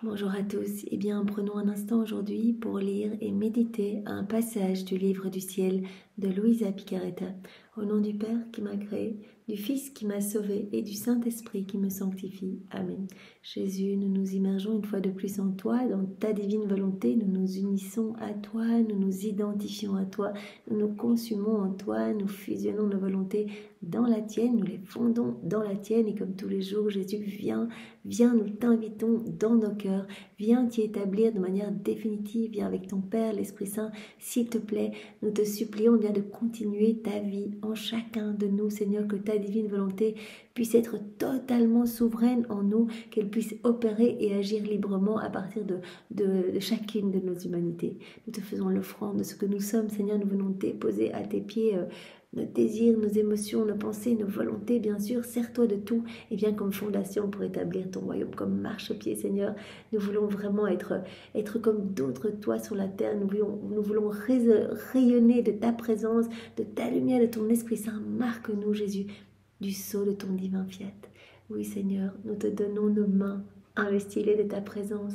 Bonjour à tous, eh bien prenons un instant aujourd'hui pour lire et méditer un passage du livre du ciel de Luisa Picaretta. Au nom du Père qui m'a créé, du Fils qui m'a sauvé et du Saint-Esprit qui me sanctifie. Amen. Jésus, nous nous immergeons une fois de plus en toi, dans ta divine volonté, nous nous unissons à toi, nous nous identifions à toi, nous nous consumons en toi, nous fusionnons nos volontés dans la tienne, nous les fondons dans la tienne et comme tous les jours, Jésus, viens, nous t'invitons dans nos cœurs, viens t'y établir de manière définitive, viens avec ton Père, l'Esprit Saint, s'il te plaît, nous te supplions bien de continuer ta vie en chacun de nous, Seigneur, que ta divine volonté puisse être totalement souveraine en nous, qu'elle puisse opérer et agir librement à partir de chacune de nos humanités. Nous te faisons l'offrande de ce que nous sommes, Seigneur, nous venons déposer à tes pieds nos désirs, nos émotions, nos pensées, nos volontés, bien sûr, sers-toi de tout et viens comme fondation pour établir ton royaume, comme marche-pied, Seigneur. Nous voulons vraiment être comme d'autres toits sur la terre, nous voulons rayonner de ta présence, de ta lumière, de ton Esprit Saint. Marque-nous, Jésus, du sceau de ton divin fiat. Oui, Seigneur, nous te donnons nos mains, investis-les de ta présence.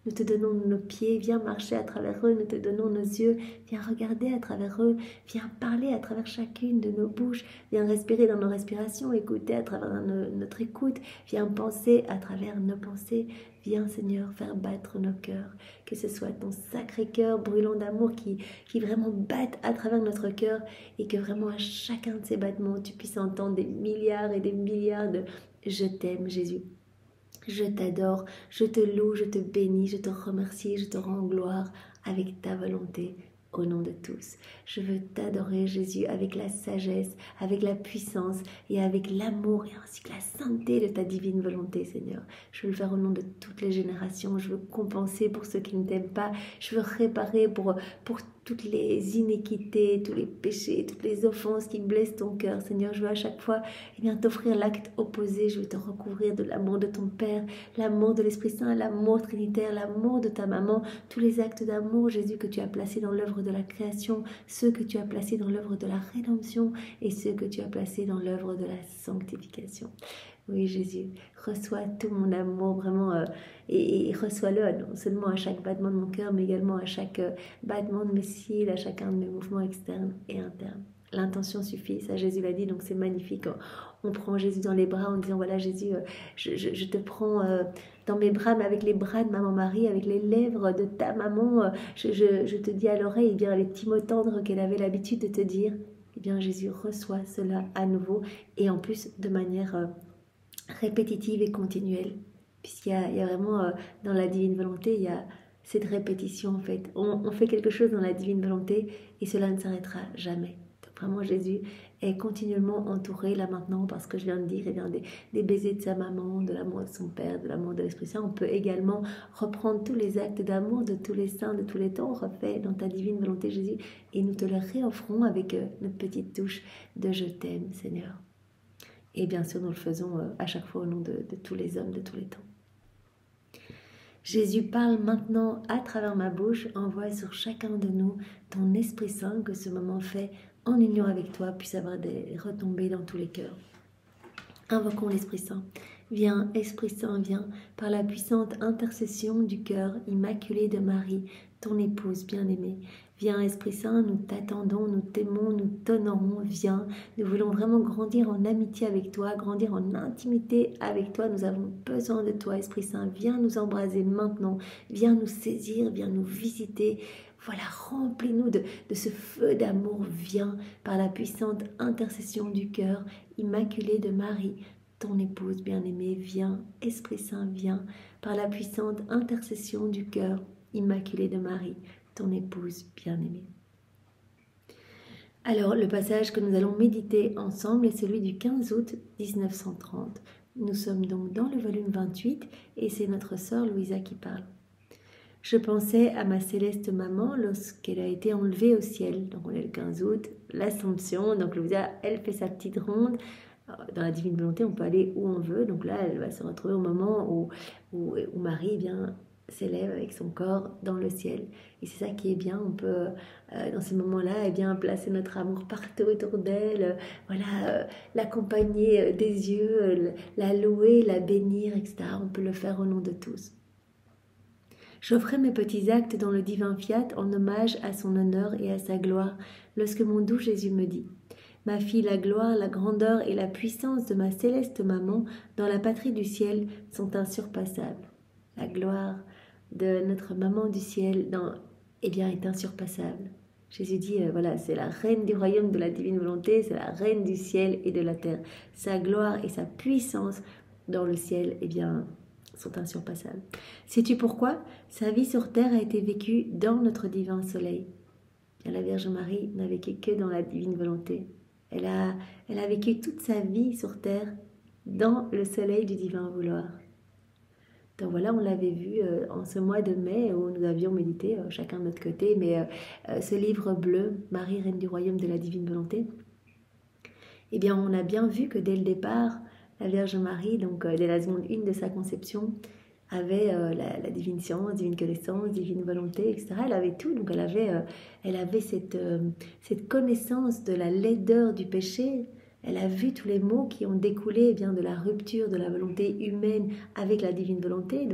Nous te donnons nos pieds, viens marcher à travers eux, nous te donnons nos yeux, viens regarder à travers eux, viens parler à travers chacune de nos bouches, viens respirer dans nos respirations, écouter à travers notre écoute, viens penser à travers nos pensées, viens Seigneur faire battre nos cœurs, que ce soit ton sacré cœur brûlant d'amour qui vraiment batte à travers notre cœur et que vraiment à chacun de ces battements tu puisses entendre des milliards et des milliards de « Je t'aime Jésus ». Je t'adore, je te loue, je te bénis, je te remercie, je te rends gloire avec ta volonté au nom de tous. Je veux t'adorer Jésus avec la sagesse, avec la puissance et avec l'amour et ainsi que la sainteté de ta divine volonté Seigneur. Je veux le faire au nom de toutes les générations, je veux compenser pour ceux qui ne t'aiment pas, je veux réparer pour toutes les inéquités, tous les péchés, toutes les offenses qui blessent ton cœur. Seigneur, je veux à chaque fois t'offrir l'acte opposé. Je veux te recouvrir de l'amour de ton Père, l'amour de l'Esprit Saint, l'amour trinitaire, l'amour de ta maman, tous les actes d'amour, Jésus, que tu as placés dans l'œuvre de la création, ceux que tu as placés dans l'œuvre de la rédemption et ceux que tu as placés dans l'œuvre de la sanctification. Oui, Jésus, reçois tout mon amour vraiment et reçois-le non seulement à chaque battement de mon cœur, mais également à chaque battement de mes cils, à chacun de mes mouvements externes et internes. L'intention suffit, ça Jésus l'a dit, donc c'est magnifique. On prend Jésus dans les bras en disant, voilà Jésus, je te prends dans mes bras, mais avec les bras de maman Marie, avec les lèvres de ta maman, je te dis à l'oreille, eh bien les petits mots tendres qu'elle avait l'habitude de te dire, eh bien Jésus reçoit cela à nouveau, et en plus de manière répétitive et continuelle, puisqu'il y a vraiment dans la divine volonté, il y a cette répétition en fait. On fait quelque chose dans la divine volonté et cela ne s'arrêtera jamais. Donc vraiment Jésus est continuellement entouré là maintenant parce que je viens de dire des baisers de sa maman, de l'amour de son Père, de l'amour de l'Esprit Saint. On peut également reprendre tous les actes d'amour de tous les saints, de tous les temps refaits dans ta divine volonté Jésus et nous te les réoffrons avec notre petite touche de je t'aime Seigneur. Et bien sûr, nous le faisons à chaque fois au nom de tous les hommes de tous les temps. Jésus parle maintenant à travers ma bouche, envoie sur chacun de nous ton Esprit Saint, que ce moment fait en union avec toi puisse avoir des retombées dans tous les cœurs. Invoquons l'Esprit Saint. Viens, Esprit Saint, viens, par la puissante intercession du cœur immaculé de Marie, ton épouse bien-aimée. Viens, Esprit Saint, nous t'attendons, nous t'aimons, nous t'honorons, viens. Nous voulons vraiment grandir en amitié avec toi, grandir en intimité avec toi. Nous avons besoin de toi, Esprit Saint. Viens nous embraser maintenant, viens nous saisir, viens nous visiter. Voilà, remplis-nous de ce feu d'amour. Viens par la puissante intercession du cœur immaculé de Marie, ton épouse bien-aimée. Viens, Esprit Saint, viens par la puissante intercession du cœur immaculé de Marie, ton épouse bien-aimée. Alors, le passage que nous allons méditer ensemble est celui du 15 août 1930. Nous sommes donc dans le volume 28 et c'est notre sœur Louisa qui parle. Je pensais à ma céleste maman lorsqu'elle a été enlevée au ciel. Donc on est le 15 août, l'Assomption. Donc Louisa, elle fait sa petite ronde. Dans la divine volonté, on peut aller où on veut. Donc là, elle va se retrouver au moment où Marie s'élève avec son corps dans le ciel. Et c'est ça qui est bien. On peut, dans ces moments-là, placer notre amour partout autour d'elle. L'accompagner des yeux, la louer, la bénir, etc. On peut le faire au nom de tous. J'offrais mes petits actes dans le divin fiat en hommage à son honneur et à sa gloire, lorsque mon doux Jésus me dit: Ma fille, la gloire, la grandeur et la puissance de ma céleste maman dans la patrie du ciel sont insurpassables. La gloire de notre maman du ciel est insurpassable. Jésus dit, voilà, c'est la reine du royaume de la divine volonté, c'est la reine du ciel et de la terre. Sa gloire et sa puissance dans le ciel, sont insurpassables. Sais-tu pourquoi? Sa vie sur terre a été vécue dans notre divin soleil. Et la Vierge Marie n'a vécu que dans la divine volonté. Elle a vécu toute sa vie sur terre dans le soleil du divin vouloir. Donc voilà, on l'avait vu en ce mois de mai où nous avions médité, chacun de notre côté, mais ce livre bleu, Marie, reine du royaume de la divine volonté, on a bien vu que dès le départ, la Vierge Marie, donc dès la seconde 1 de sa conception, avait la divine science, divine connaissance, divine volonté, etc. Elle avait tout, donc elle avait cette connaissance de la laideur du péché. Elle a vu tous les maux qui ont découlé de la rupture de la volonté humaine avec la divine volonté,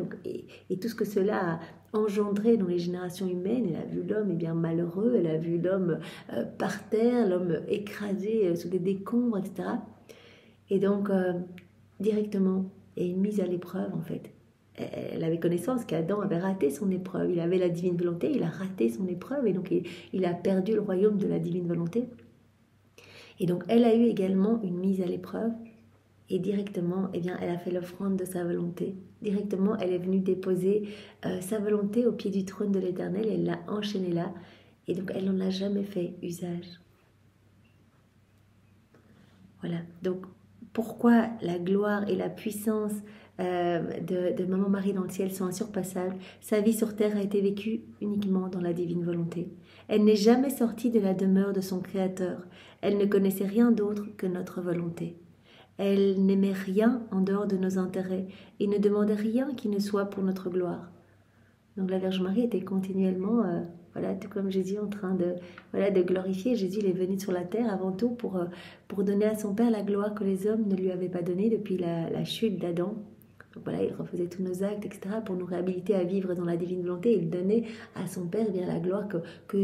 et tout ce que cela a engendré dans les générations humaines. Elle a vu l'homme malheureux, elle a vu l'homme par terre, l'homme écrasé sous des décombres, etc. Et donc, directement, et une mise à l'épreuve en fait. Elle avait connaissance qu'Adam avait raté son épreuve. Il avait la divine volonté, il a raté son épreuve, et donc il a perdu le royaume de la divine volonté. Et donc, elle a eu également une mise à l'épreuve, et directement, elle a fait l'offrande de sa volonté. Directement, elle est venue déposer sa volonté au pied du trône de l'Éternel, elle l'a enchaînée là, et donc elle n'en a jamais fait usage. Voilà, donc pourquoi la gloire et la puissance de Maman Marie dans le ciel sont insurpassables? Sa vie sur terre a été vécue uniquement dans la divine volonté. Elle n'est jamais sortie de la demeure de son Créateur. Elle ne connaissait rien d'autre que notre volonté. Elle n'aimait rien en dehors de nos intérêts et ne demandait rien qui ne soit pour notre gloire. Donc la Vierge Marie était continuellement, tout comme Jésus, en train de glorifier. Jésus, il est venu sur la terre avant tout pour donner à son Père la gloire que les hommes ne lui avaient pas donnée depuis la chute d'Adam. Donc voilà, il refaisait tous nos actes, etc., pour nous réhabiliter à vivre dans la divine volonté. Il donnait à son Père la gloire que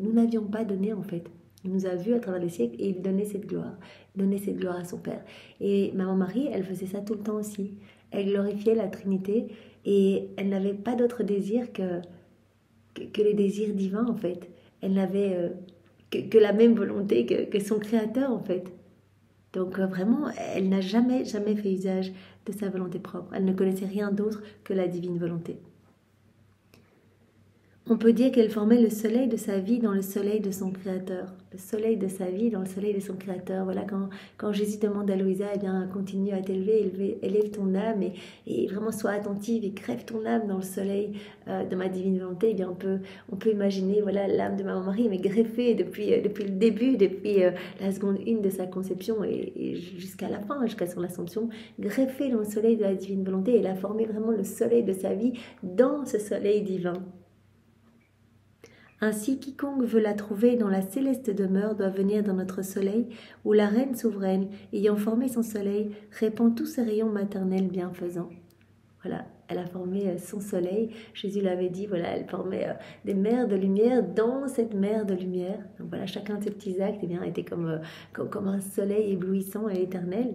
nous n'avions pas donnée en fait. Il nous a vus à travers les siècles et il donnait cette gloire. Il donnait cette gloire à son Père. Et Maman Marie, elle faisait ça tout le temps aussi. Elle glorifiait la Trinité et elle n'avait pas d'autre désir que les désirs divins en fait. Elle n'avait que la même volonté que son Créateur en fait. Donc vraiment, elle n'a jamais fait usage de sa volonté propre. Elle ne connaissait rien d'autre que la divine volonté. On peut dire qu'elle formait le soleil de sa vie dans le soleil de son Créateur. Le soleil de sa vie dans le soleil de son Créateur. Voilà, quand Jésus demande à Louisa, continue à t'élever, élève ton âme et vraiment sois attentive et crève ton âme dans le soleil de ma divine volonté. On peut imaginer l'âme de Maman Marie, mais greffée depuis le début, depuis la seconde 1 de sa conception et jusqu'à la fin, jusqu'à son assomption, greffée dans le soleil de la divine volonté. Elle a formé vraiment le soleil de sa vie dans ce soleil divin. Ainsi, quiconque veut la trouver dans la céleste demeure doit venir dans notre soleil, où la reine souveraine, ayant formé son soleil, répand tous ses rayons maternels bienfaisants. Voilà, elle a formé son soleil. Jésus l'avait dit, elle formait des mers de lumière dans cette mer de lumière. Donc voilà, chacun de ses petits actes était comme un soleil éblouissant et éternel.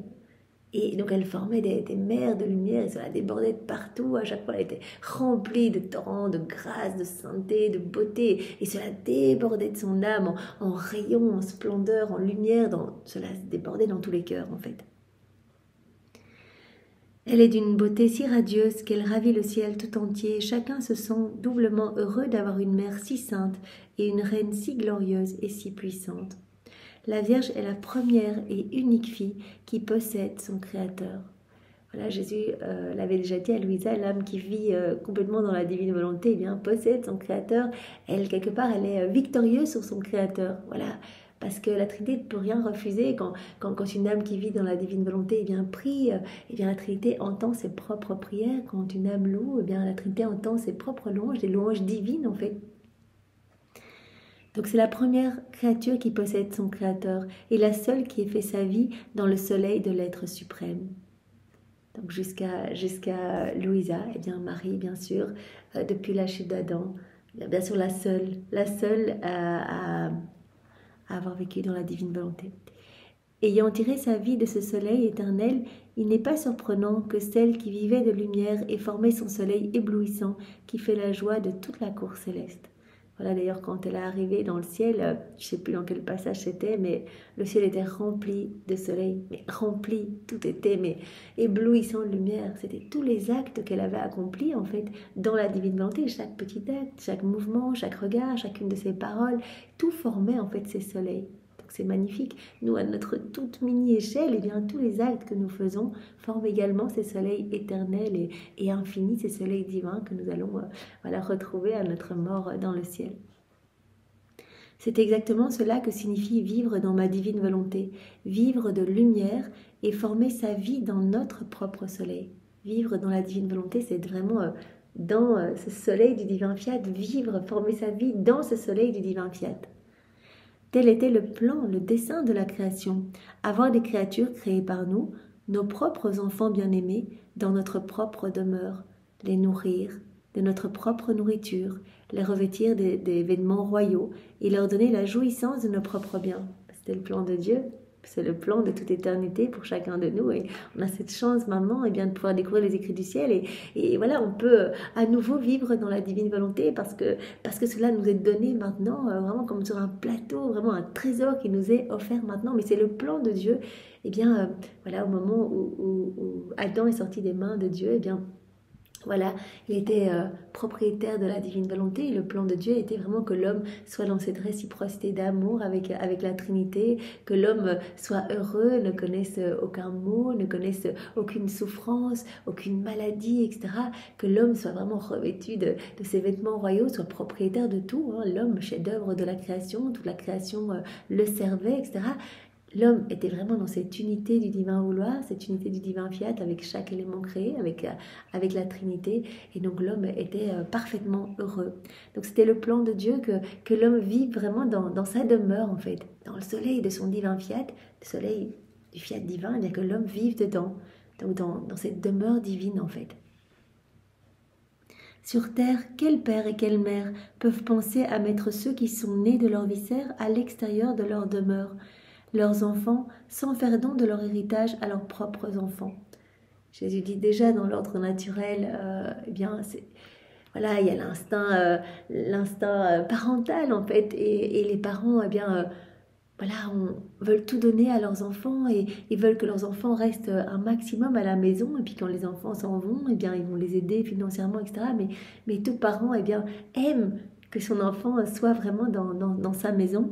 Et donc elle formait des mers de lumière et cela débordait de partout. À chaque fois, elle était remplie de torrents, de grâce, de sainteté, de beauté. Et cela débordait de son âme en rayons, en splendeur, en lumière. Cela débordait dans tous les cœurs en fait. Elle est d'une beauté si radieuse qu'elle ravit le ciel tout entier. Chacun se sent doublement heureux d'avoir une mère si sainte et une reine si glorieuse et si puissante. La Vierge est la première et unique fille qui possède son Créateur. Voilà, Jésus l'avait déjà dit à Louisa, l'âme qui vit complètement dans la divine volonté, possède son Créateur. Elle, quelque part, elle est victorieuse sur son Créateur. Voilà, parce que la Trinité ne peut rien refuser. Quand une âme qui vit dans la divine volonté prie, la Trinité entend ses propres prières. Quand une âme loue, la Trinité entend ses propres louanges, des louanges divines en fait. Donc c'est la première créature qui possède son Créateur et la seule qui ait fait sa vie dans le soleil de l'être suprême. Donc jusqu'à Louisa, et bien Marie, bien sûr, depuis la chute d'Adam, bien sûr la seule à avoir vécu dans la divine volonté. Ayant tiré sa vie de ce soleil éternel, il n'est pas surprenant que celle qui vivait de lumière ait formé son soleil éblouissant qui fait la joie de toute la cour céleste. Voilà, d'ailleurs, quand elle est arrivée dans le ciel, je ne sais plus dans quel passage c'était, mais le ciel était rempli de soleil, mais rempli, tout était mais éblouissant de lumière. C'était tous les actes qu'elle avait accomplis, en fait, dans la divine volonté. Chaque petit acte, chaque mouvement, chaque regard, chacune de ses paroles, tout formait, en fait, ces soleils. Donc c'est magnifique. Nous, à notre toute mini-échelle, eh bien, tous les actes que nous faisons forment également ces soleils éternels et infinis, ces soleils divins que nous allons voilà, retrouver à notre mort dans le ciel. C'est exactement cela que signifie vivre dans ma divine volonté, vivre de lumière et former sa vie dans notre propre soleil. Vivre dans la divine volonté, c'est vraiment dans ce soleil du divin fiat, vivre, former sa vie dans ce soleil du divin fiat. Tel était le plan, le dessein de la création, avoir des créatures créées par nous, nos propres enfants bien-aimés, dans notre propre demeure, les nourrir de notre propre nourriture, les revêtir des vêtements royaux et leur donner la jouissance de nos propres biens. C'était le plan de Dieu, c'est le plan de toute éternité pour chacun de nous et on a cette chance maintenant bien, de pouvoir découvrir les écrits du ciel et voilà, on peut à nouveau vivre dans la divine volonté parce que cela nous est donné maintenant vraiment comme sur un plateau, vraiment un trésor qui nous est offert maintenant, mais c'est le plan de Dieu. Et bien voilà, au moment où Adam est sorti des mains de Dieu, et bien voilà, il était propriétaire de la divine volonté et le plan de Dieu était vraiment que l'homme soit dans cette réciprocité d'amour avec la Trinité, que l'homme soit heureux, ne connaisse aucun mot, ne connaisse aucune souffrance, aucune maladie, etc. Que l'homme soit vraiment revêtu de ses vêtements royaux, soit propriétaire de tout. Hein. L'homme, chef-d'œuvre de la création, toute la création le servait, etc. L'homme était vraiment dans cette unité du divin vouloir, cette unité du divin fiat avec chaque élément créé, avec la Trinité. Et donc l'homme était parfaitement heureux. Donc c'était le plan de Dieu que l'homme vive vraiment dans sa demeure en fait. Dans le soleil de son divin fiat, le soleil du fiat divin, bien que l'homme vive dedans. Donc dans cette demeure divine en fait. Sur terre, quel père et quelle mère peuvent penser à mettre ceux qui sont nés de leur viscère à l'extérieur de leur demeure, leurs enfants, sans faire don de leur héritage à leurs propres enfants. Jésus dit déjà dans l'ordre naturel, eh bien, voilà, il y a l'instinct parental en fait, et les parents, eh bien, voilà, veulent tout donner à leurs enfants et veulent que leurs enfants restent un maximum à la maison. Et puis quand les enfants s'en vont, eh bien, ils vont les aider financièrement, etc. Mais tout parent, eh bien, aime que son enfant soit vraiment dans sa maison.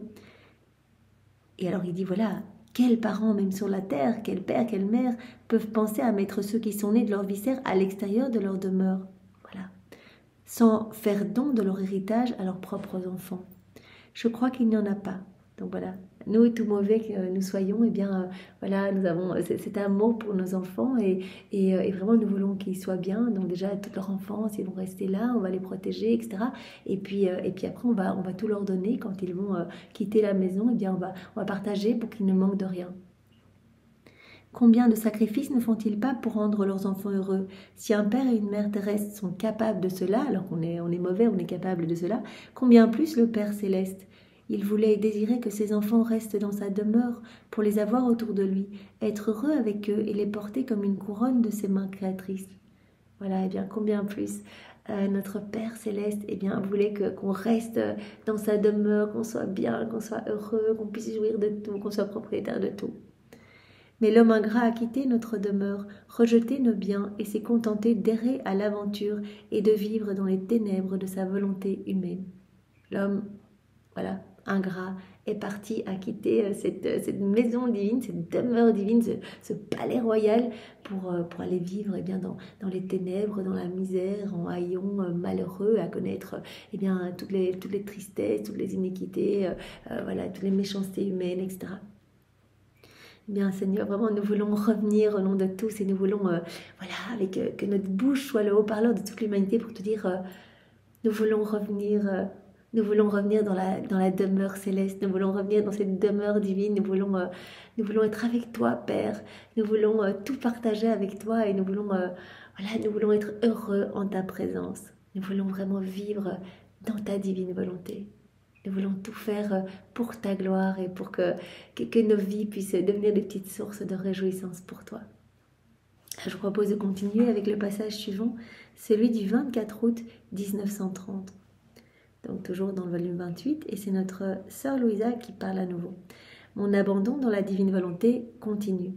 Et alors il dit, voilà, quels parents, même sur la terre, quel père, quelle mère, peuvent penser à mettre ceux qui sont nés de leur viscère à l'extérieur de leur demeure, voilà, sans faire don de leur héritage à leurs propres enfants. Je crois qu'il n'y en a pas. Donc voilà, nous, tout mauvais que nous soyons, eh bien, voilà, nous avons cet amour pour nos enfants et vraiment nous voulons qu'ils soient bien. Donc déjà, toute leur enfance, ils vont rester là, on va les protéger, etc. Et puis après, on va tout leur donner quand ils vont quitter la maison. Eh bien, on va partager pour qu'ils ne manquent de rien. Combien de sacrifices ne font-ils pas pour rendre leurs enfants heureux? Si un père et une mère terrestres sont capables de cela, alors qu'on est mauvais, on est capable de cela, combien plus le Père céleste? Il voulait et désirait que ses enfants restent dans sa demeure pour les avoir autour de lui, être heureux avec eux et les porter comme une couronne de ses mains créatrices. Voilà, et bien combien plus notre Père céleste voulait qu'on reste dans sa demeure, qu'on soit bien, qu'on soit heureux, qu'on puisse jouir de tout, qu'on soit propriétaire de tout. Mais l'homme ingrat a quitté notre demeure, rejeté nos biens et s'est contenté d'errer à l'aventure et de vivre dans les ténèbres de sa volonté humaine. L'homme, voilà, ingrat, est parti à quitter cette maison divine, cette demeure divine, ce palais royal pour aller vivre dans les ténèbres, dans la misère, en haillons malheureux, à connaître toutes les tristesses, toutes les iniquités, voilà, toutes les méchancetés humaines, etc. Bien Seigneur, vraiment nous voulons revenir au nom de tous et nous voulons que notre bouche soit le haut-parleur de toute l'humanité pour te dire nous voulons revenir Nous voulons revenir dans la demeure céleste, nous voulons revenir dans cette demeure divine, nous voulons être avec toi, Père, nous voulons tout partager avec toi et nous voulons être heureux en ta présence. Nous voulons vraiment vivre dans ta divine volonté. Nous voulons tout faire pour ta gloire et pour que nos vies puissent devenir des petites sources de réjouissance pour toi. Je vous propose de continuer avec le passage suivant, celui du 24 août 1930. Donc toujours dans le volume 28, et c'est notre sœur Louisa qui parle à nouveau. Mon abandon dans la divine volonté continue.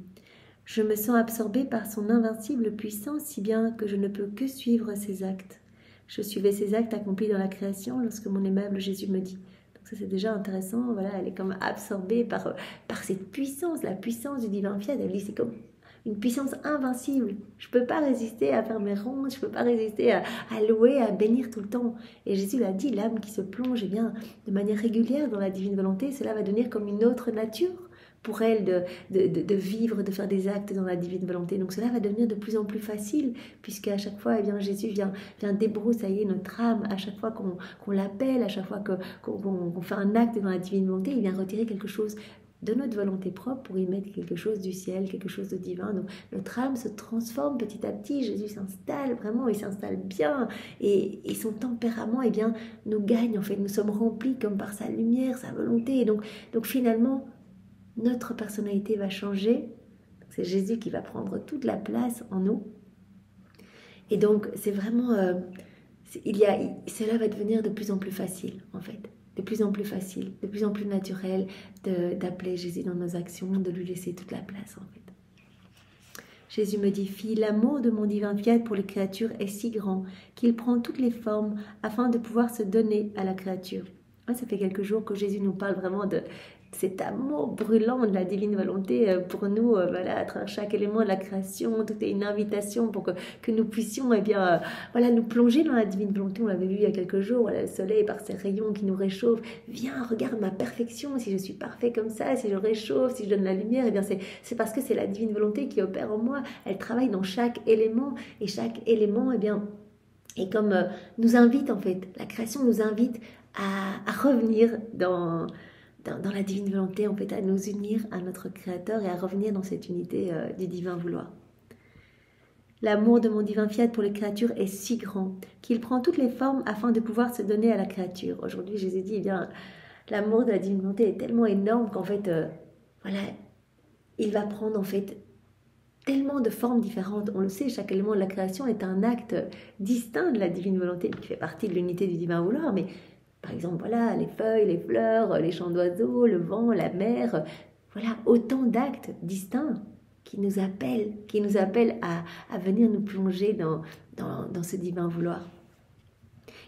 Je me sens absorbée par son invincible puissance si bien que je ne peux que suivre ses actes. Je suivais ses actes accomplis dans la création lorsque mon aimable Jésus me dit. Donc ça c'est déjà intéressant, voilà, elle est comme absorbée par cette puissance, la puissance du divin fiat. Elle dit c'est comme une puissance invincible. Je ne peux pas résister à faire mes rondes, je ne peux pas résister à louer, à bénir tout le temps. Et Jésus l'a dit, l'âme qui se plonge de manière régulière dans la divine volonté, cela va devenir comme une autre nature pour elle de vivre, de faire des actes dans la divine volonté. Donc cela va devenir de plus en plus facile, puisque à chaque fois, Jésus vient débroussailler notre âme, à chaque fois qu'on l'appelle, à chaque fois qu'on fait un acte dans la divine volonté, il vient retirer quelque chose de notre volonté propre pour y mettre quelque chose du ciel, quelque chose de divin. Donc notre âme se transforme petit à petit, Jésus s'installe vraiment, il s'installe bien et son tempérament nous gagne en fait, nous sommes remplis comme par sa lumière, sa volonté et donc finalement notre personnalité va changer, c'est Jésus qui va prendre toute la place en nous et donc c'est vraiment, cela va devenir de plus en plus facile en fait. De plus en plus facile, de plus en plus naturel d'appeler Jésus dans nos actions, de lui laisser toute la place en fait. Jésus me dit, fille, l'amour de mon divin fiat pour les créatures est si grand qu'il prend toutes les formes afin de pouvoir se donner à la créature. Ça fait quelques jours que Jésus nous parle vraiment de cet amour brûlant de la divine volonté pour nous, voilà, à travers chaque élément de la création, tout est une invitation pour que nous puissions voilà, nous plonger dans la divine volonté. On l'avait vu il y a quelques jours, voilà, le soleil par ses rayons qui nous réchauffent. Viens, regarde ma perfection, si je suis parfait comme ça, si je réchauffe, si je donne la lumière, c'est parce que c'est la divine volonté qui opère en moi. Elle travaille dans chaque élément et chaque élément, et comme nous invite en fait, la création nous invite à revenir dans la divine volonté, en fait, à nous unir à notre Créateur et à revenir dans cette unité du divin vouloir. L'amour de mon divin fiat pour les créatures est si grand qu'il prend toutes les formes afin de pouvoir se donner à la créature. Aujourd'hui, Jésus dit, l'amour de la divine volonté est tellement énorme qu'en fait, voilà, il va prendre en fait tellement de formes différentes. On le sait, chaque élément de la création est un acte distinct de la divine volonté qui fait partie de l'unité du divin vouloir, mais par exemple, voilà, les feuilles, les fleurs, les chants d'oiseaux, le vent, la mer, voilà, autant d'actes distincts qui nous appellent à venir nous plonger dans ce divin vouloir.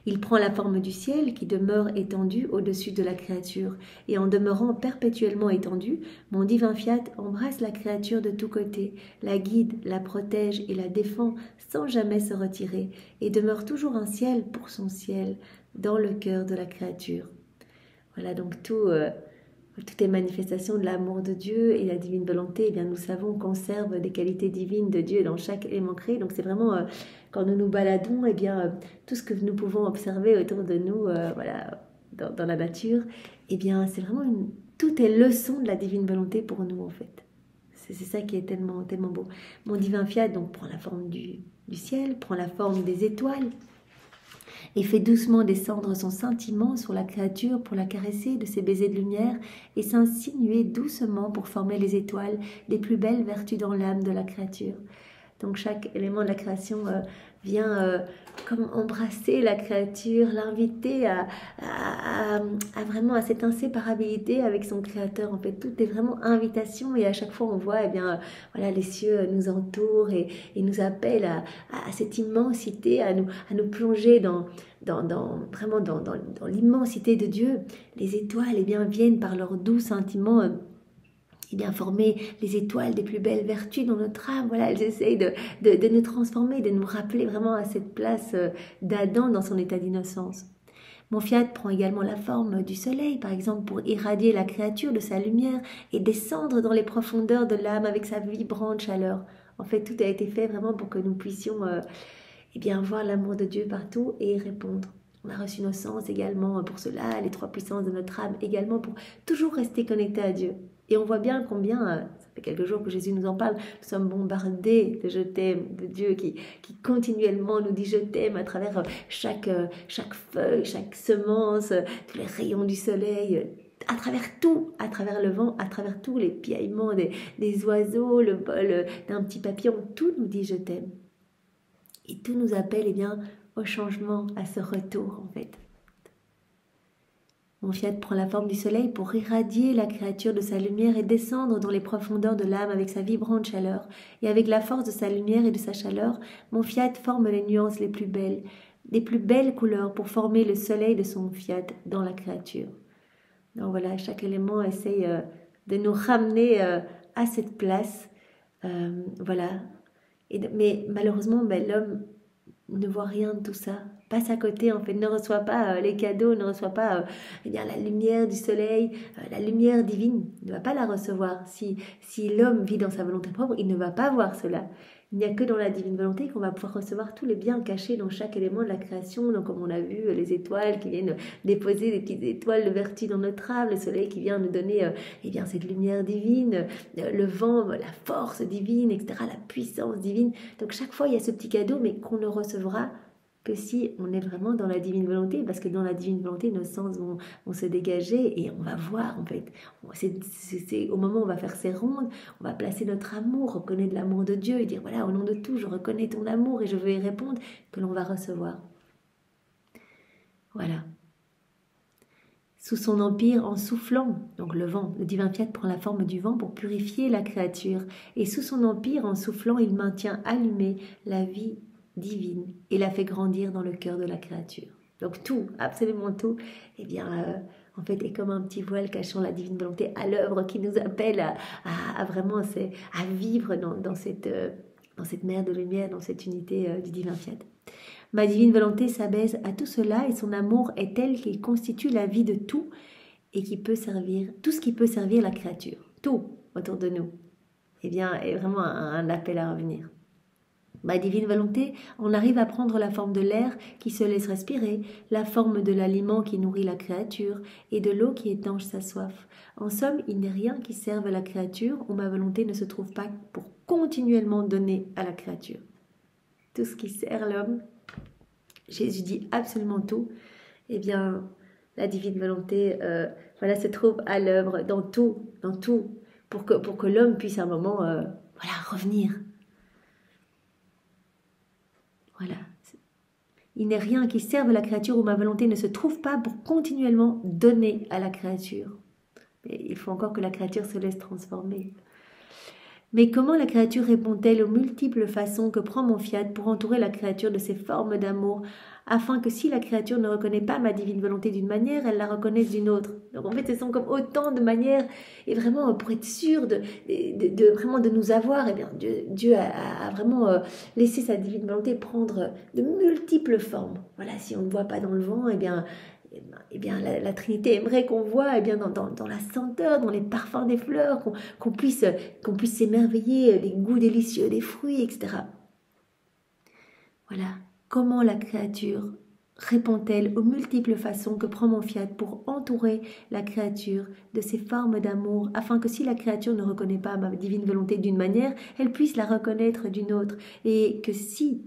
Il prend la forme du ciel qui demeure étendu au-dessus de la créature, et en demeurant perpétuellement étendu, mon divin fiat embrasse la créature de tous côtés, la guide, la protège et la défend sans jamais se retirer, et demeure toujours un ciel pour son ciel, dans le cœur de la créature. Voilà, donc toutes les manifestations de l'amour de Dieu et la divine volonté, nous savons qu'on conserve des qualités divines de Dieu dans chaque élément créé. Donc c'est vraiment, quand nous nous baladons, tout ce que nous pouvons observer autour de nous, voilà, dans la nature, c'est vraiment tout est leçon de la divine volonté pour nous en fait. C'est ça qui est tellement, tellement beau. Mon divin fiat donc prend la forme du ciel, prend la forme des étoiles, et fait doucement descendre son sentiment sur la créature pour la caresser de ses baisers de lumière et s'insinuer doucement pour former les étoiles des plus belles vertus dans l'âme de la créature. Donc chaque élément de la création vient comme embrasser la créature, l'inviter à vraiment à cette inséparabilité avec son créateur. En fait, tout est vraiment invitation et à chaque fois on voit voilà, les cieux nous entourent et nous appellent à cette immensité, à nous plonger vraiment dans l'immensité de Dieu. Les étoiles viennent par leur doux sentiment former les étoiles des plus belles vertus dans notre âme. Voilà, elles essayent de nous transformer, de nous rappeler vraiment à cette place d'Adam dans son état d'innocence. Mon fiat prend également la forme du soleil, par exemple, pour irradier la créature de sa lumière et descendre dans les profondeurs de l'âme avec sa vibrante chaleur. En fait, tout a été fait vraiment pour que nous puissions voir l'amour de Dieu partout et y répondre. On a reçu nos sens également pour cela, les 3 puissances de notre âme également pour toujours rester connecté à Dieu. Et on voit bien combien, ça fait quelques jours que Jésus nous en parle, nous sommes bombardés de je t'aime, de Dieu qui continuellement nous dit je t'aime à travers chaque feuille, chaque semence, tous les rayons du soleil, à travers tout, à travers le vent, à travers tous les piaillements des oiseaux, le vol d'un petit papillon, tout nous dit je t'aime. Et tout nous appelle eh bien, au changement, à ce retour en fait. Mon fiat prend la forme du soleil pour irradier la créature de sa lumière et descendre dans les profondeurs de l'âme avec sa vibrante chaleur. Et avec la force de sa lumière et de sa chaleur, mon fiat forme les nuances les plus belles couleurs pour former le soleil de son fiat dans la créature. Donc voilà, chaque élément essaye de nous ramener à cette place. Voilà. Mais malheureusement, l'homme ne voit rien de tout ça, passe à côté en fait, ne reçoit pas les cadeaux, ne reçoit pas la lumière du soleil, la lumière divine, il ne va pas la recevoir. Si l'homme vit dans sa volonté propre, il ne va pas voir cela. Il n'y a que dans la divine volonté qu'on va pouvoir recevoir tous les biens cachés dans chaque élément de la création. Donc comme on a vu, les étoiles qui viennent déposer des petites étoiles de vertu dans notre âme, le soleil qui vient nous donner cette lumière divine, le vent, la force divine, etc., la puissance divine. Donc chaque fois, il y a ce petit cadeau, mais qu'on ne recevra que si on est vraiment dans la divine volonté, parce que dans la divine volonté, nos sens vont se dégager et on va voir en fait. C'est au moment où on va faire ces rondes, on va placer notre amour, reconnaître l'amour de Dieu et dire voilà, au nom de tout, je reconnais ton amour et je veux y répondre, que l'on va recevoir. Voilà. Sous son empire, en soufflant, donc le vent, le divin fiat prend la forme du vent pour purifier la créature, et sous son empire, en soufflant, il maintient allumée la vie divine et la fait grandir dans le cœur de la créature. Donc tout, absolument tout, en fait, est comme un petit voile cachant la divine volonté à l'œuvre qui nous appelle à vraiment à vivre dans cette mer de lumière, dans cette unité du divin fiat. Ma divine volonté s'abaisse à tout cela et son amour est tel qu'il constitue la vie de tout et qui peut servir, tout ce qui peut servir la créature, tout autour de nous, est vraiment un appel à revenir. Ma divine volonté, on arrive à prendre la forme de l'air qui se laisse respirer, la forme de l'aliment qui nourrit la créature et de l'eau qui étanche sa soif. En somme, il n'est rien qui serve la créature où ma volonté ne se trouve pas pour continuellement donner à la créature. Tout ce qui sert l'homme, Jésus dit absolument tout, la divine volonté se trouve à l'œuvre dans tout, pour que l'homme puisse à un moment revenir. Voilà. Il n'est rien qui serve la créature où ma volonté ne se trouve pas pour continuellement donner à la créature. Mais il faut encore que la créature se laisse transformer. Mais comment la créature répond-elle aux multiples façons que prend mon fiat pour entourer la créature de ses formes d'amour, afin que si la créature ne reconnaît pas ma divine volonté d'une manière, elle la reconnaisse d'une autre. Donc en fait, ce sont comme autant de manières, et vraiment pour être sûr de nous avoir, Dieu a vraiment laissé sa divine volonté prendre de multiples formes. Voilà, si on ne voit pas dans le vent, la Trinité aimerait qu'on voit dans la senteur, dans les parfums des fleurs, qu'on puisse s'émerveiller des goûts délicieux des fruits, etc. Voilà. Comment la créature répond-elle aux multiples façons que prend mon fiat pour entourer la créature de ses formes d'amour, afin que si la créature ne reconnaît pas ma divine volonté d'une manière, elle puisse la reconnaître d'une autre, et que si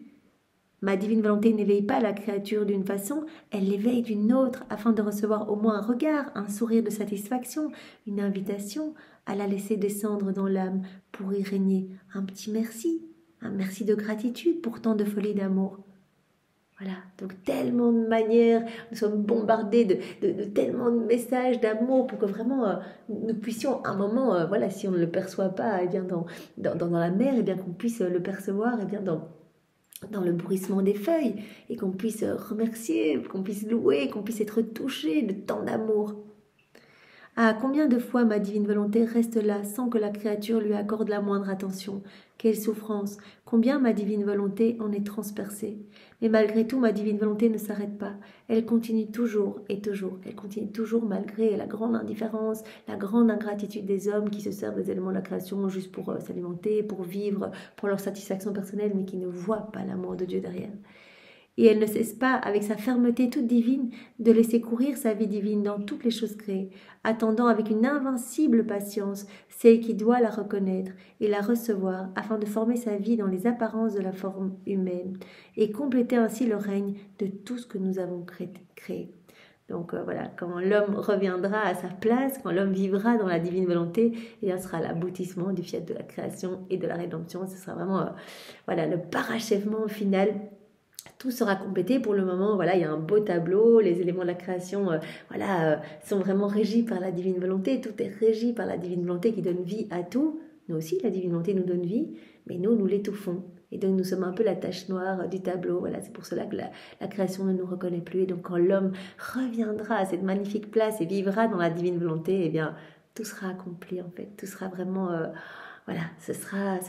ma divine volonté n'éveille pas la créature d'une façon, elle l'éveille d'une autre, afin de recevoir au moins un regard, un sourire de satisfaction, une invitation à la laisser descendre dans l'âme pour y régner un petit merci, un merci de gratitude pour tant de folie d'amour. Voilà, donc tellement de manières, nous sommes bombardés de tellement de messages d'amour pour que vraiment nous puissions à un moment, si on ne le perçoit pas dans la mer, qu'on puisse le percevoir dans le bruissement des feuilles et qu'on puisse remercier, qu'on puisse louer, qu'on puisse être touché de tant d'amour. Ah, combien de fois ma divine volonté reste là sans que la créature lui accorde la moindre attention. Quelle souffrance! Combien ma divine volonté en est transpercée. Mais malgré tout, ma divine volonté ne s'arrête pas. Elle continue toujours et toujours. Elle continue toujours malgré la grande indifférence, la grande ingratitude des hommes qui se servent des éléments de la création juste pour s'alimenter, pour vivre, pour leur satisfaction personnelle, mais qui ne voient pas l'amour de Dieu derrière. et elle ne cesse pas, avec sa fermeté toute divine, de laisser courir sa vie divine dans toutes les choses créées, attendant avec une invincible patience celle qui doit la reconnaître et la recevoir, afin de former sa vie dans les apparences de la forme humaine, et compléter ainsi le règne de tout ce que nous avons créé. Donc voilà, quand l'homme reviendra à sa place, quand l'homme vivra dans la divine volonté, ce sera l'aboutissement du fiat de la création et de la rédemption. Ce sera vraiment voilà, le parachèvement final. Tout sera complété. Pour le moment, voilà, il y a un beau tableau. Les éléments de la création sont vraiment régis par la divine volonté. Tout est régi par la divine volonté qui donne vie à tout. Nous aussi, la divine volonté nous donne vie, mais nous l'étouffons. Et donc, nous sommes un peu la tache noire du tableau. Voilà, c'est pour cela que la création ne nous reconnaît plus. Et donc, quand l'homme reviendra à cette magnifique place et vivra dans la divine volonté, eh bien, tout sera accompli, en fait. Tout sera vraiment... voilà, ce sera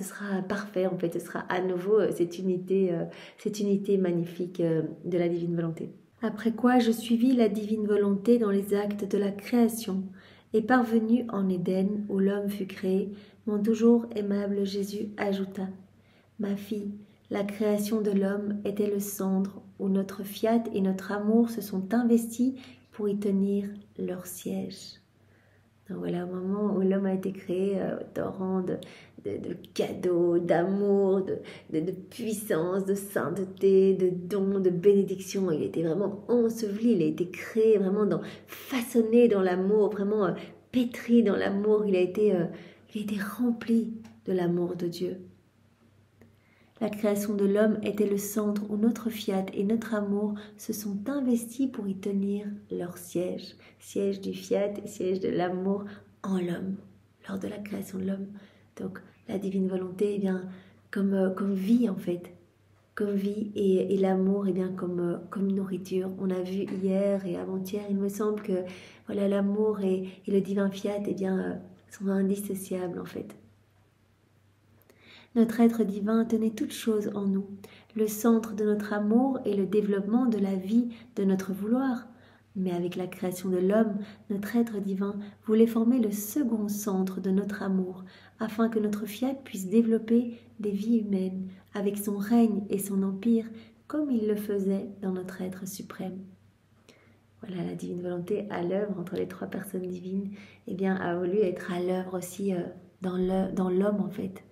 parfait, en fait. Ce sera à nouveau cette unité magnifique de la divine volonté. Après quoi, je suivis la divine volonté dans les actes de la création. Et parvenu en Éden, où l'homme fut créé, mon toujours aimable Jésus ajouta: Ma fille, la création de l'homme était le centre où notre fiat et notre amour se sont investis pour y tenir leur siège. Donc voilà, au moment où l'homme a été créé, torrent de cadeaux, d'amour, de puissance, de sainteté, de dons, de bénédictions. Il était vraiment enseveli, il a été créé vraiment façonné dans l'amour, vraiment pétri dans l'amour. Il a été rempli de l'amour de Dieu. La création de l'homme était le centre où notre fiat et notre amour se sont investis pour y tenir leur siège. Siège du fiat et siège de l'amour en l'homme, lors de la création de l'homme. Donc la divine volonté, eh bien, comme vie en fait, comme vie, et l'amour, eh bien, comme nourriture. On a vu hier et avant-hier, il me semble que voilà, l'amour et le divin fiat, eh bien, sont indissociables en fait. Notre être divin tenait toutes choses en nous, le centre de notre amour et le développement de la vie de notre vouloir. Mais avec la création de l'homme, notre être divin voulait former le second centre de notre amour, afin que notre fiat puisse développer des vies humaines, avec son règne et son empire, comme il le faisait dans notre être suprême. Voilà, la divine volonté à l'œuvre entre les trois personnes divines, eh bien, a voulu être à l'œuvre aussi dans l'homme en fait.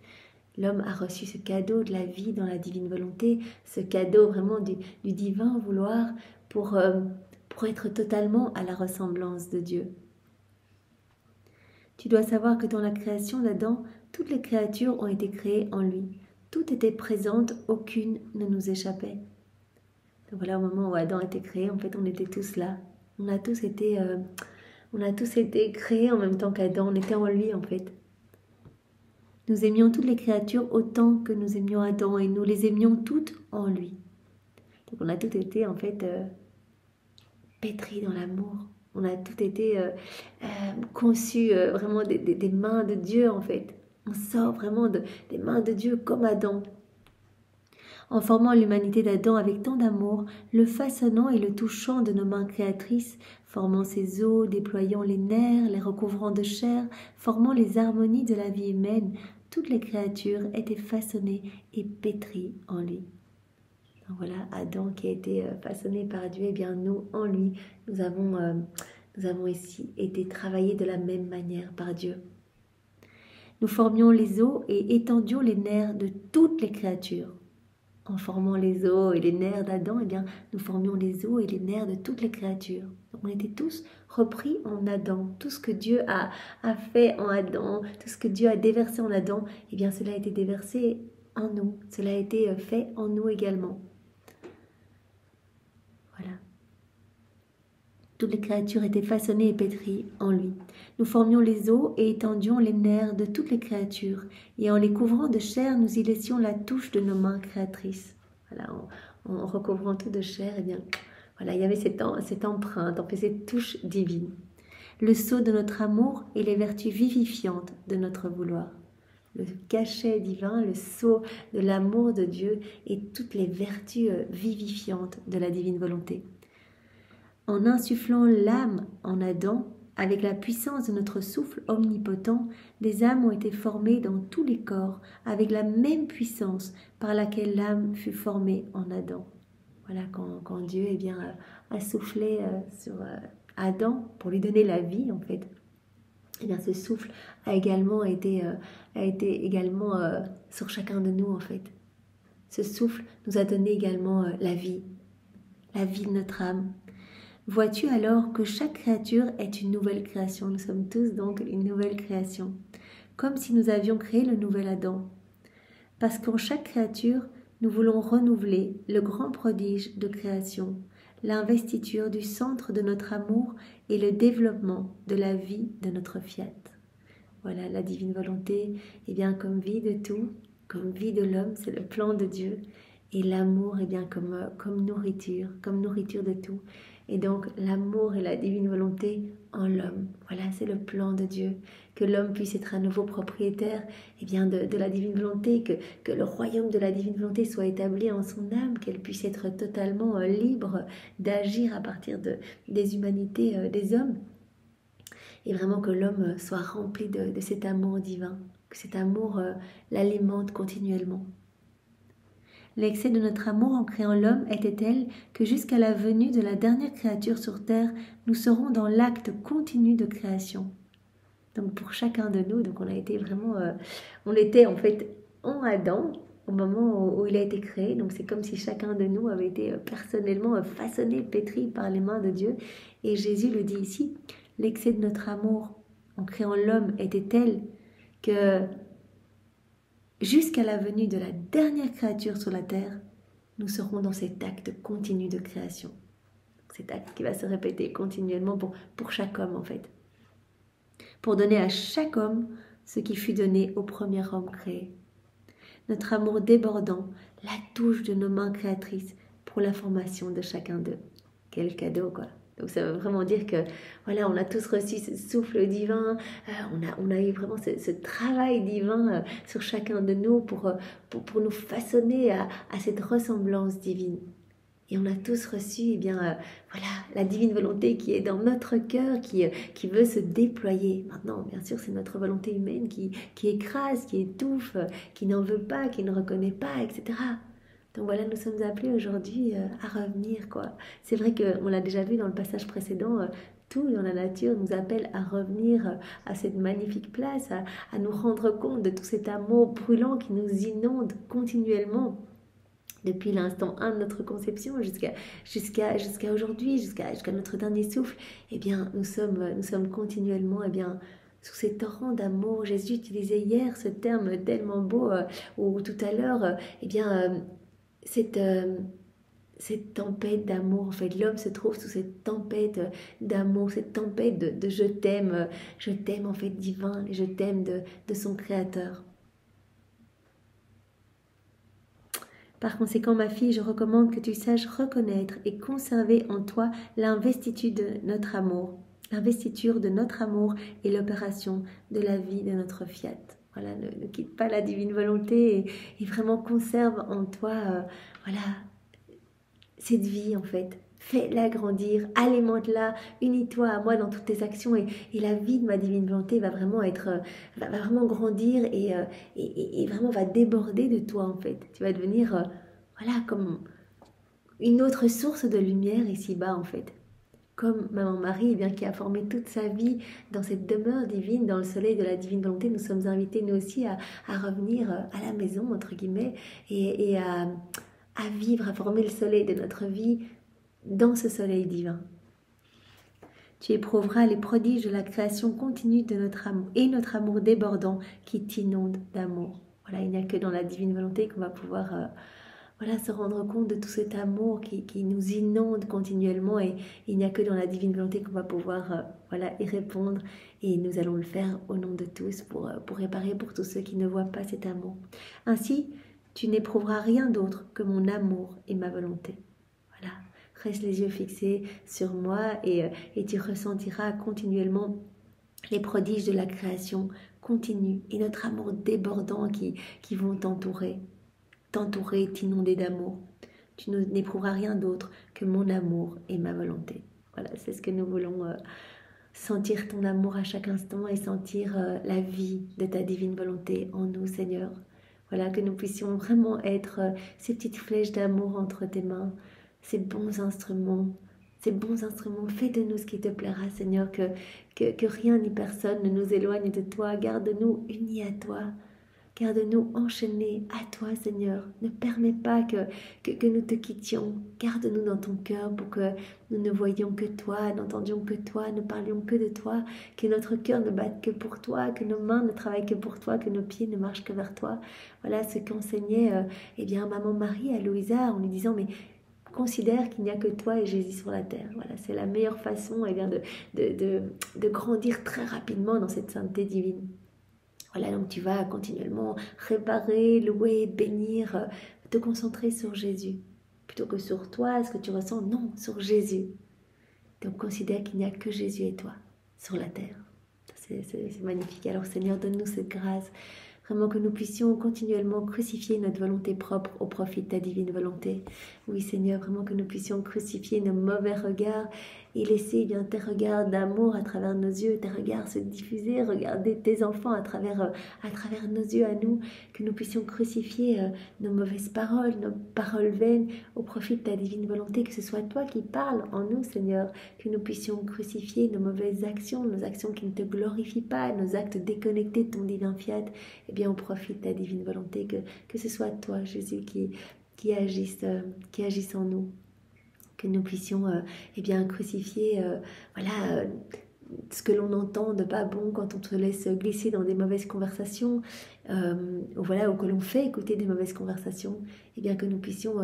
L'homme a reçu ce cadeau de la vie dans la divine volonté, ce cadeau vraiment du divin vouloir pour être totalement à la ressemblance de Dieu. Tu dois savoir que dans la création d'Adam, toutes les créatures ont été créées en lui. Toutes étaient présentes, aucune ne nous échappait. Donc voilà, au moment où Adam était créé, en fait, on était tous là. On a tous été créés en même temps qu'Adam, on était en lui en fait. Nous aimions toutes les créatures autant que nous aimions Adam et nous les aimions toutes en lui. Donc on a toutes été en fait pétris dans l'amour. On a toutes été conçus vraiment des mains de Dieu en fait. On sort vraiment des mains de Dieu comme Adam. En formant l'humanité d'Adam avec tant d'amour, le façonnant et le touchant de nos mains créatrices, formant ses os, déployant les nerfs, les recouvrant de chair, formant les harmonies de la vie humaine, toutes les créatures étaient façonnées et pétries en lui. Donc voilà, Adam qui a été façonné par Dieu, et bien nous, en lui, nous avons ici été travaillés de la même manière par Dieu. Nous formions les os et étendions les nerfs de toutes les créatures. En formant les os et les nerfs d'Adam, eh bien, nous formions les os et les nerfs de toutes les créatures. Donc, on était tous repris en Adam. Tout ce que Dieu a fait en Adam, tout ce que Dieu a déversé en Adam, eh bien, cela a été déversé en nous. Cela a été fait en nous également. Voilà. Toutes les créatures étaient façonnées et pétries en lui. Nous formions les os et étendions les nerfs de toutes les créatures, et en les couvrant de chair, nous y laissions la touche de nos mains créatrices. Voilà, en recouvrant tout de chair, eh bien, voilà, il y avait cette empreinte, en fait, cette touche divine. Le sceau de notre amour et les vertus vivifiantes de notre vouloir. Le cachet divin, le sceau de l'amour de Dieu et toutes les vertus vivifiantes de la divine volonté. En insufflant l'âme en Adam, avec la puissance de notre souffle omnipotent, des âmes ont été formées dans tous les corps, avec la même puissance par laquelle l'âme fut formée en Adam. Voilà, quand Dieu a soufflé sur Adam pour lui donner la vie, en fait, eh bien, ce souffle a été également sur chacun de nous, en fait. Ce souffle nous a donné également la vie de notre âme. Vois-tu alors que chaque créature est une nouvelle création. Nous sommes tous donc une nouvelle création, comme si nous avions créé le nouvel Adam. Parce qu'en chaque créature, nous voulons renouveler le grand prodige de création, l'investiture du centre de notre amour et le développement de la vie de notre fiat. Voilà, la divine volonté, eh bien, comme vie de tout, comme vie de l'homme, c'est le plan de Dieu. Et l'amour, eh bien, comme nourriture de tout. Et donc, l'amour et la divine volonté en l'homme. Voilà, c'est le plan de Dieu. Que l'homme puisse être à nouveau propriétaire eh bien, de la divine volonté, que le royaume de la divine volonté soit établi en son âme, qu'elle puisse être totalement libre d'agir à partir des humanités des hommes. Et vraiment que l'homme soit rempli de cet amour divin, que cet amour l'alimente continuellement. L'excès de notre amour en créant l'homme était tel que jusqu'à la venue de la dernière créature sur terre, nous serons dans l'acte continu de création. Donc pour chacun de nous, donc on était en fait en Adam au moment où il a été créé. Donc c'est comme si chacun de nous avait été personnellement façonné, pétri par les mains de Dieu. Et Jésus le dit ici, l'excès de notre amour en créant l'homme était tel que jusqu'à la venue de la dernière créature sur la terre, nous serons dans cet acte continu de création. Cet acte qui va se répéter continuellement pour chaque homme en fait. Pour donner à chaque homme ce qui fut donné au premier homme créé. Notre amour débordant, la touche de nos mains créatrices pour la formation de chacun d'eux. Quel cadeau quoi! Donc ça veut vraiment dire que voilà, on a tous reçu ce souffle divin, on a eu vraiment ce travail divin sur chacun de nous pour nous façonner à cette ressemblance divine. Et on a tous reçu voilà, la divine volonté qui est dans notre cœur, qui veut se déployer. Maintenant, bien sûr, c'est notre volonté humaine qui écrase, qui étouffe, qui n'en veut pas, qui ne reconnaît pas, etc. Donc voilà, nous sommes appelés aujourd'hui à revenir, quoi. C'est vrai qu'on l'a déjà vu dans le passage précédent, tout dans la nature nous appelle à revenir à cette magnifique place, à nous rendre compte de tout cet amour brûlant qui nous inonde continuellement depuis l'instant 1 de notre conception jusqu'à aujourd'hui, jusqu'à notre dernier souffle. Eh bien, nous sommes continuellement sous ces torrents d'amour. Jésus utilisait hier ce terme tellement beau, ou tout à l'heure, cette tempête d'amour, en fait, l'homme se trouve sous cette tempête d'amour, cette tempête de je t'aime en fait divin, je t'aime de son Créateur. Par conséquent, ma fille, je recommande que tu saches reconnaître et conserver en toi l'investiture de notre amour et l'opération de la vie de notre fiat. Voilà, ne quitte pas la divine volonté et vraiment conserve en toi, voilà, cette vie en fait. Fais-la grandir, alimente-la, unis-toi à moi dans toutes tes actions et la vie de ma divine volonté va vraiment va vraiment grandir et vraiment va déborder de toi en fait. Tu vas devenir, voilà, comme une autre source de lumière ici-bas en fait. Comme Maman Marie, qui a formé toute sa vie dans cette demeure divine, dans le soleil de la divine volonté, nous sommes invités nous aussi à revenir à la maison, entre guillemets, et à vivre, à former le soleil de notre vie dans ce soleil divin. Tu éprouveras les prodiges de la création continue de notre amour et notre amour débordant qui t'inonde d'amour. Voilà, il n'y a que dans la divine volonté qu'on va pouvoir se rendre compte de tout cet amour qui nous inonde continuellement et il n'y a que dans la divine volonté qu'on va pouvoir y répondre et nous allons le faire au nom de tous pour réparer pour tous ceux qui ne voient pas cet amour. Ainsi, tu n'éprouveras rien d'autre que mon amour et ma volonté. Voilà, reste les yeux fixés sur moi et tu ressentiras continuellement les prodiges de la création continue et notre amour débordant qui vont t'entourer, t'inonder d'amour. Tu n'éprouveras rien d'autre que mon amour et ma volonté. Voilà, c'est ce que nous voulons, sentir ton amour à chaque instant et sentir la vie de ta divine volonté en nous, Seigneur. Voilà, que nous puissions vraiment être ces petites flèches d'amour entre tes mains, ces bons instruments. Ces bons instruments, fais de nous ce qui te plaira, Seigneur, que rien ni personne ne nous éloigne de toi. Garde-nous unis à toi. Garde-nous enchaînés à toi, Seigneur. Ne permets pas que nous te quittions. Garde-nous dans ton cœur pour que nous ne voyions que toi, n'entendions que toi, ne parlions que de toi, que notre cœur ne batte que pour toi, que nos mains ne travaillent que pour toi, que nos pieds ne marchent que vers toi. Voilà ce qu'enseignait maman Marie à Louisa en lui disant, mais considère qu'il n'y a que toi et Jésus sur la terre. Voilà, c'est la meilleure façon de grandir très rapidement dans cette sainteté divine. Voilà, donc tu vas continuellement réparer, louer, bénir, te concentrer sur Jésus. Plutôt que sur toi, ce que tu ressens, non, sur Jésus. Donc considère qu'il n'y a que Jésus et toi sur la terre. C'est magnifique. Alors Seigneur, donne-nous cette grâce. Vraiment que nous puissions continuellement crucifier notre volonté propre au profit de ta divine volonté. Oui Seigneur, vraiment que nous puissions crucifier nos mauvais regards et laisser tes regards d'amour à travers nos yeux, tes regards se diffuser, regarder tes enfants à travers nos yeux à nous, que nous puissions crucifier nos mauvaises paroles, nos paroles vaines au profit de ta divine volonté, que ce soit toi qui parles en nous Seigneur, que nous puissions crucifier nos mauvaises actions, nos actions qui ne te glorifient pas, nos actes déconnectés de ton divin fiat, au profit de ta divine volonté, que ce soit toi Jésus qui agisse en nous, que nous puissions crucifier ce que l'on entend de pas bon quand on te laisse glisser dans des mauvaises conversations, ou que l'on fait écouter des mauvaises conversations, que nous puissions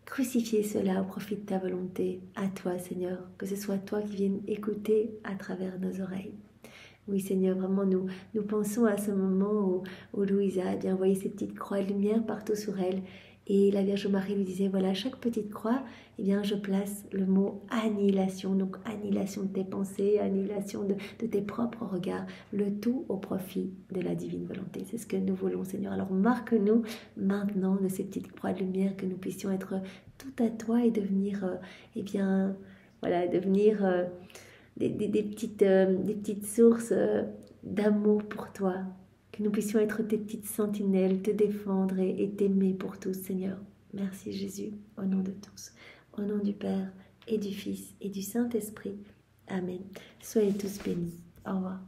crucifier cela au profit de ta volonté, à toi Seigneur, que ce soit toi qui viennes écouter à travers nos oreilles. Oui Seigneur, vraiment nous pensons à ce moment où Louisa a envoyé ses petites croix de lumière partout sur elle, et la Vierge Marie lui disait, voilà, chaque petite croix, je place le mot annihilation, donc annihilation de tes pensées, annihilation de tes propres regards, le tout au profit de la divine volonté. C'est ce que nous voulons Seigneur. Alors marque-nous maintenant de ces petites croix de lumière, que nous puissions être tout à toi et devenir, des petites sources d'amour pour toi, que nous puissions être tes petites sentinelles, te défendre et t'aimer pour tous, Seigneur. Merci Jésus, au nom de tous, au nom du Père et du Fils et du Saint-Esprit. Amen. Soyez tous bénis. Au revoir.